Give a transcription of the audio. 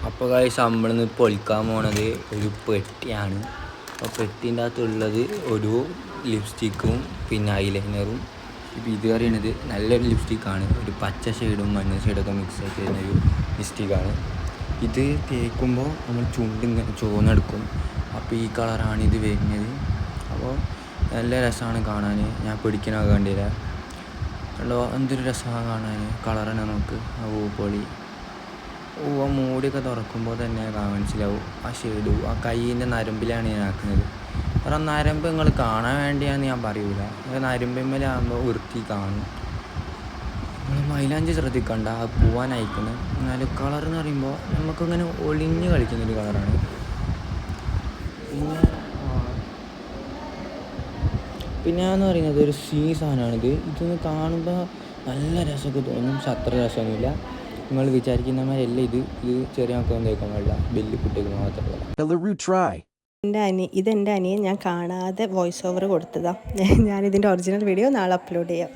അപ്പോൾ ഗൈസ് നമ്മളിന്ന് പൊളിക്കാൻ പോണത് ഒരു പെട്ടിയാണ്. അപ്പോൾ പെട്ടിൻ്റെ അകത്തുള്ളത് ഒരു ലിപ്സ്റ്റിക്കും പിന്നെ ഐലൈനറും. ഇപ്പോൾ ഇത് പറയുന്നത് നല്ലൊരു ലിപ്സ്റ്റിക്കാണ്. ഒരു പച്ച ഷെയ്ഡും മഞ്ഞ ഷെയ്ഡൊക്കെ മിക്സ് ആയിട്ട് വരുന്നൊരു ലിപ്സ്റ്റിക്കാണ്. ഇത് തേക്കുമ്പോൾ നമ്മൾ ചുണ്ടിങ്ങനെ ചുവന്നെടുക്കും. അപ്പോൾ ഈ കളറാണ് ഇത് വരുന്നത്. അപ്പോൾ നല്ല രസമാണ് കാണാൻ. ഞാൻ പിടിക്കാനൊക്കെ കണ്ടില്ല കണ്ടോ, എന്തൊരു രസമാണ് കാണാൻ. കളർ തന്നെ നോക്ക്. ഓ പൊളി. ആ മൂടിയൊക്കെ തുറക്കുമ്പോൾ തന്നെ മനസ്സിലാവും ആ ഷെയ്ഡു. ആ കയ്യിൻ്റെ നരമ്പിലാണ് ഞാൻ ആക്കുന്നത്. കാരണം നരമ്പ് നിങ്ങൾ കാണാൻ വേണ്ടിയാന്ന് ഞാൻ പറയൂല. നരമ്പിന്മേലാകുമ്പോൾ വൃത്തി കാണും. നമ്മൾ മൈലാഞ്ചി ശ്രദ്ധിക്കണ്ട, അത് പോവാൻ അയക്കുന്നത്. എന്നാലും കളർ എന്ന് പറയുമ്പോൾ നമുക്കിങ്ങനെ ഒളിഞ്ഞ് കളിക്കുന്നൊരു കളറാണ്. പിന്നെ എന്ന് പറയുന്നത് ഒരു സാധനമാണിത്. ഇതൊന്ന് കാണുമ്പോൾ നല്ല രസമൊക്കെ തോന്നും, പക്ഷെ അത്ര രസമൊന്നുമില്ല. നിങ്ങൾ വിചാരിക്കുന്ന മാതിരിയല്ല ഇത്. ചെറിയ മക്കളൊന്നും തേക്കാൻ പാടില്ല, വലിയ കുട്ടികൾ മാത്രമല്ല. ഇതെൻ്റെ അനിയൻ ഞാൻ കാണാതെ വോയിസ് ഓവർ കൊടുത്തതാണ്. ഞാനിതിൻ്റെ ഒറിജിനൽ വീഡിയോ നാളെ അപ്ലോഡ് ചെയ്യാം.